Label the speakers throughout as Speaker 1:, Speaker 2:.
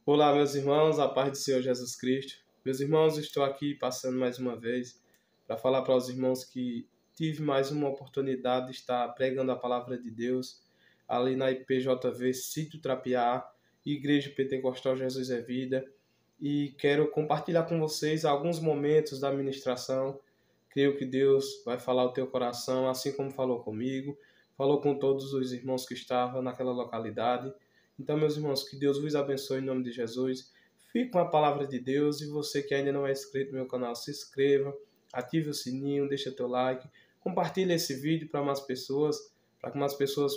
Speaker 1: Olá, meus irmãos, a paz do Senhor Jesus Cristo. Meus irmãos, estou aqui passando mais uma vez para falar para os irmãos que tive mais uma oportunidade de estar pregando a palavra de Deus ali na IPJV Sítio Trapiá, Igreja Pentecostal Jesus é Vida, e quero compartilhar com vocês alguns momentos da ministração. Creio que Deus vai falar o teu coração, assim como falou comigo, falou com todos os irmãos que estavam naquela localidade. Então, meus irmãos, que Deus vos abençoe em nome de Jesus. Fique com a palavra de Deus, e você que ainda não é inscrito no meu canal, se inscreva, ative o sininho, deixa teu like, compartilhe esse vídeo para mais pessoas, para que mais pessoas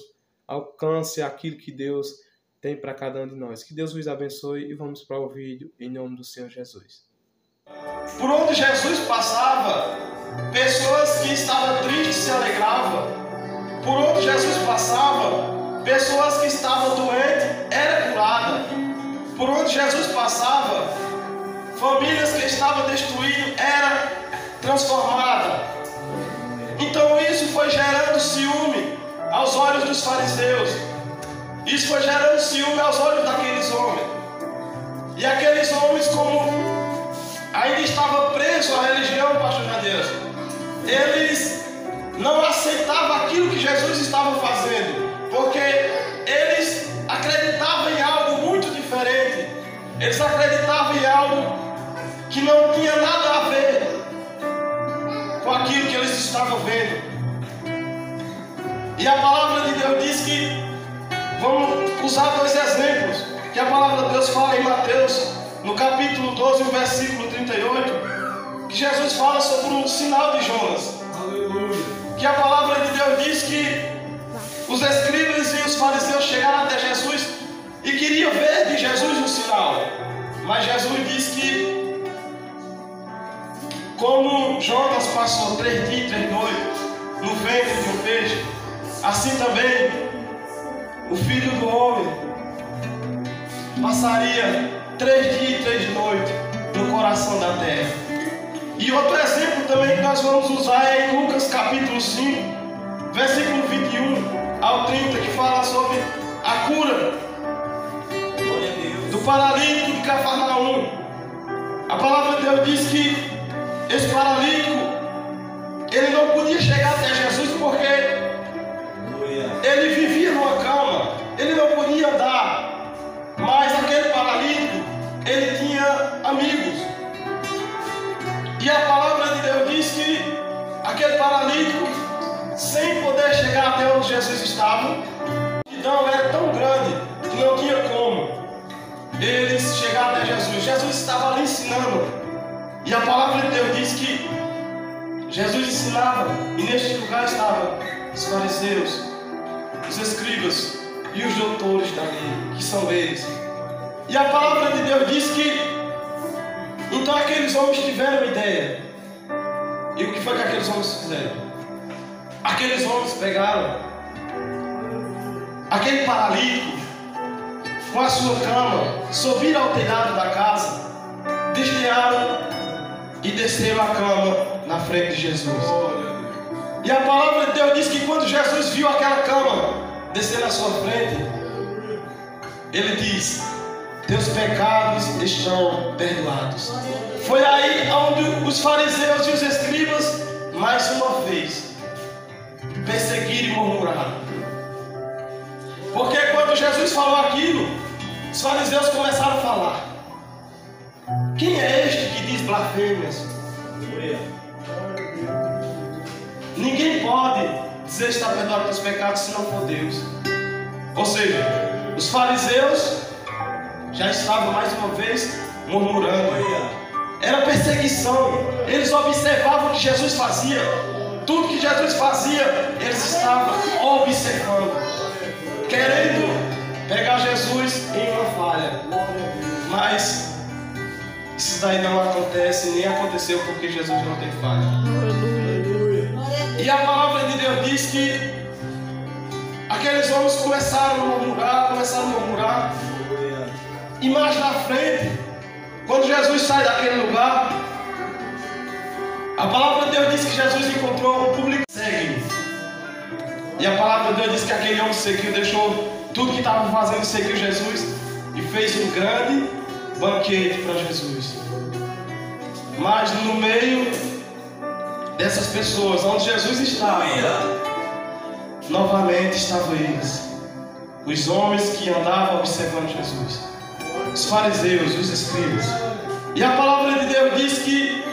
Speaker 1: alcancem aquilo que Deus tem para cada um de nós. Que Deus vos abençoe e vamos para o vídeo em nome do Senhor Jesus.
Speaker 2: Por onde Jesus passava, pessoas que estavam tristes se alegravam. Por onde Jesus passava, pessoas que estavam doentes eram curadas. Por onde Jesus passava, famílias que estavam destruídas eram transformadas. Então isso foi gerando ciúme aos olhos dos fariseus. Isso foi gerando ciúme aos olhos daqueles homens. E aqueles homens, como ainda estavam presos à religião, pastor Jadeus, eles não aceitavam aquilo que Jesus estava fazendo, porque eles acreditavam em algo muito diferente. Eles acreditavam em algo que não tinha nada a ver com aquilo que eles estavam vendo. E a palavra de Deus diz que, vamos usar dois exemplos, que a palavra de Deus fala em Mateus, no capítulo 12, no versículo 38, que Jesus fala sobre o sinal de Jonas. Aleluia. Que a palavra de Deus diz que os escribas e os fariseus chegaram até Jesus e queriam ver de Jesus um sinal. Mas Jesus disse que, como Jonas passou 3 dias e 3 noites no ventre de um peixe, assim também o Filho do Homem passaria 3 dias e 3 noites no coração da terra. E outro exemplo também que nós vamos usar é em Lucas capítulo 5, versículo 21 ao 30, que fala sobre a cura do paralítico de Cafarnaum. A palavra de Deus diz que esse paralítico, ele não podia chegar até Jesus porque ele vivia numa cama, ele não podia andar. Mas aquele paralítico, ele tinha amigos. E a palavra de Deus diz que aquele paralítico, sem poder chegar até onde Jesus estava, a multidão era tão grande que não tinha como eles chegar até Jesus. Jesus estava ali ensinando. E a palavra de Deus diz que Jesus ensinava, e neste lugar estavam os fariseus, os escribas e os doutores da lei, que são eles. E a palavra de Deus diz que então aqueles homens tiveram uma ideia. E o que foi que aqueles homens fizeram? Aqueles homens pegaram aquele paralítico com a sua cama, subiram ao telhado da casa, desviaram e desceram a cama na frente de Jesus. E a palavra de Deus diz que quando Jesus viu aquela cama descer na sua frente, ele diz: teus pecados estão perdoados. Foi aí onde os fariseus e os escribas, mais uma vez, perseguiram e murmuraram. Porque quando Jesus falou aquilo, os fariseus começaram a falar: quem é este que diz blasfêmias? Ninguém pode dizer está perdoado pelos pecados se não for Deus. Ou seja, os fariseus já estavam mais uma vez murmurando. Era perseguição. Eles observavam o que Jesus fazia. Tudo que Jesus fazia, eles estavam observando, querendo pegar Jesus em uma falha. Mas isso daí não acontece, nem aconteceu, porque Jesus não tem falha. E a palavra de Deus diz que aqueles homens começaram a murmurar. E mais na frente, quando Jesus sai daquele lugar, a palavra de Deus diz que Jesus encontrou um público cego. E a palavra de Deus diz que aquele homem seguiu, deixou tudo que estava fazendo, seguiu Jesus. e fez um grande banquete para Jesus. Mas no meio dessas pessoas, onde Jesus estava, novamente estavam eles, os homens que andavam observando Jesus, os fariseus, os escribas. E a palavra de Deus diz que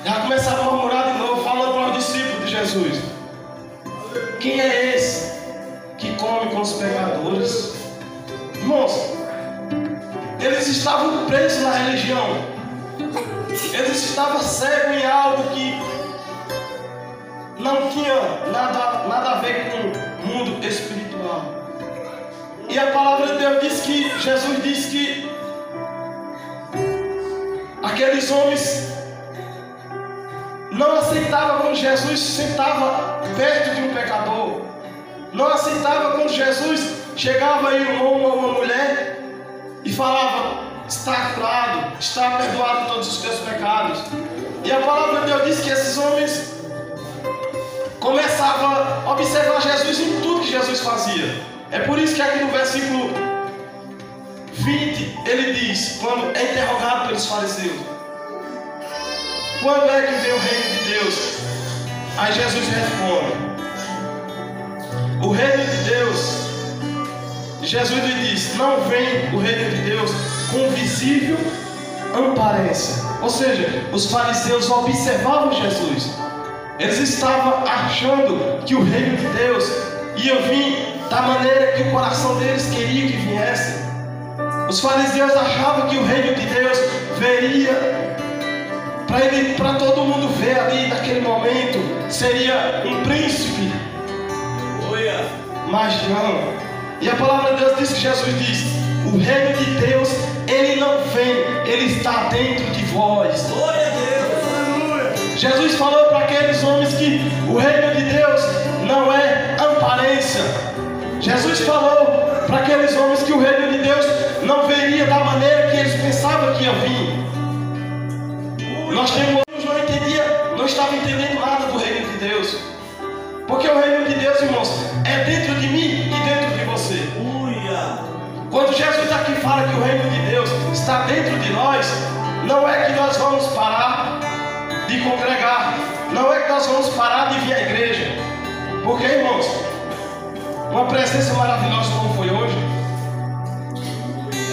Speaker 2: já começaram a murmurar de novo, falando para os discípulos de Jesus: quem é esse que come com os pecadores? Irmãos, eles estavam presos na religião, eles estavam cegos em algo que não tinha nada a ver com o mundo espiritual. E a palavra de Deus diz que Jesus disse que aqueles homens não aceitavam quando Jesus sentava perto de um pecador, não aceitava quando Jesus chegava em um homem ou uma mulher e falava: está curado, está perdoado todos os teus pecados. E a palavra de Deus diz que esses homens começavam a observar Jesus em tudo que Jesus fazia. É por isso que aqui no versículo 20 ele diz, quando é interrogado pelos fariseus: quando é que vem o reino de Deus? Aí Jesus responde: o reino de Deus, Jesus lhe diz, não vem o reino de Deus com visível aparência. Ou seja, os fariseus observavam Jesus, eles estavam achando que o reino de Deus ia vir da maneira que o coração deles queria que viesse. Os fariseus achavam que o reino de Deus viria para todo mundo ver ali naquele momento, seria um príncipe. Mas não. E a palavra de Deus diz que Jesus diz: o reino de Deus, ele não vem, ele está dentro de vós. Glória a Deus. Jesus falou para aqueles homens que o reino de Deus não é aparência. Jesus falou para aqueles homens que o reino de Deus não viria da maneira que eles pensavam que ia vir. Nós não estava entendendo nada do reino de Deus. Porque o reino de Deus, irmãos, é dentro de mim e dentro de você. Quando Jesus aqui fala que o reino de Deus está dentro de nós, não é que nós vamos parar de congregar, não é que nós vamos parar de vir à igreja. Porque, irmãos, uma presença maravilhosa como foi hoje,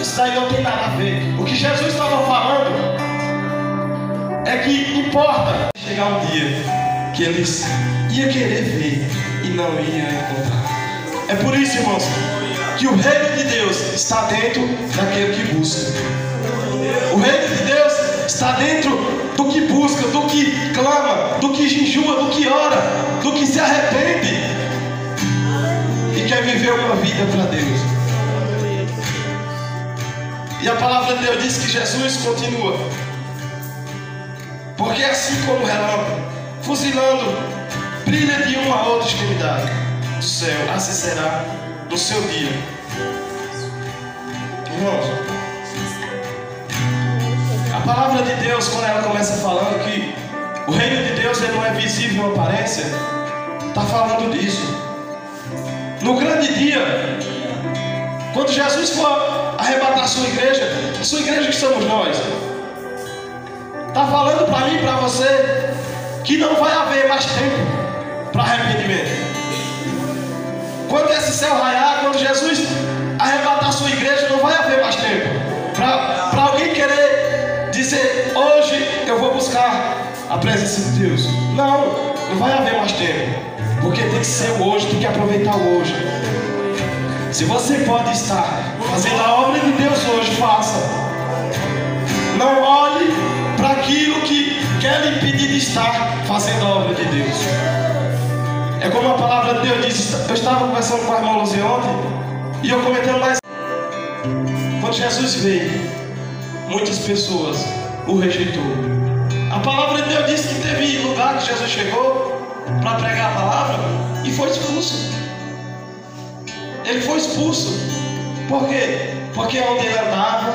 Speaker 2: isso aí não tem nada a ver. O que Jesus estava falando é que importa chegar um dia que eles iam querer ver e não iam encontrar. É por isso, irmãos, que o reino de Deus está dentro daquele que busca. O reino de Deus está dentro do que busca, do que clama, do que jejua, do que ora, do que se arrepende e quer viver uma vida para Deus. E a palavra de Deus diz que Jesus continua: porque assim como o relâmpago, fuzilando, brilha de uma a outra extremidade do céu, assim será no seu dia. Irmãos, a palavra de Deus, quando ela começa falando que o reino de Deus ele não é visível em aparência, está falando disso. No grande dia, quando Jesus for arrebatar a sua igreja que somos nós, está falando para mim e para você que não vai haver mais tempo para arrependimento. Quando esse céu raiar, quando Jesus arrebatar a sua igreja, não vai haver mais tempo para alguém querer dizer: hoje eu vou buscar a presença de Deus. Não vai haver mais tempo, porque tem que ser o hoje, tem que aproveitar o hoje. Se você pode estar fazendo a obra de Deus hoje, faça. Não olhe para aquilo que quer lhe impedir de estar fazendo a obra de Deus. É como a palavra de Deus diz. Eu estava conversando com a irmã Luzia ontem e eu comentando mais. Quando Jesus veio, muitas pessoas o rejeitou. A palavra de Deus diz que teve lugar que Jesus chegou para pregar a palavra e foi expulso. Ele foi expulso. Por quê? Porque onde ele andava,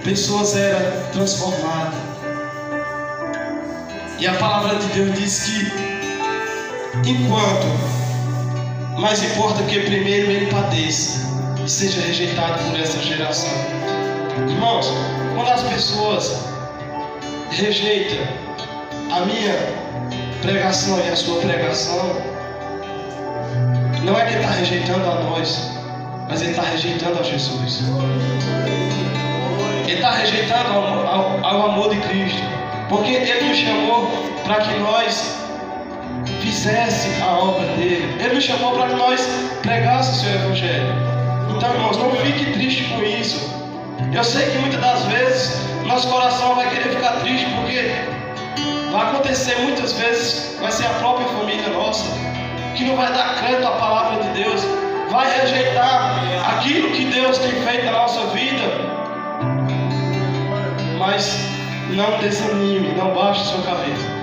Speaker 2: pessoas eram transformadas. E a palavra de Deus diz que mais importa que primeiro ele padeça, seja rejeitado por essa geração. Irmãos, quando as pessoas rejeitam a minha pregação e a sua pregação, não é que ele está rejeitando a nós, mas ele está rejeitando a Jesus. Ele está rejeitando ao amor de Cristo, porque ele nos chamou para que nós fizesse a obra dele. Ele nos chamou para que nós pregássemos o seu evangelho. Então, irmãos, não fique triste com isso. Eu sei que muitas das vezes nosso coração vai querer ficar triste, porque vai acontecer muitas vezes, vai ser a própria família nossa que não vai dar crédito à palavra de Deus, vai rejeitar aquilo que Deus tem feito na nossa vida. Mas não desanime, não baixe sua cabeça.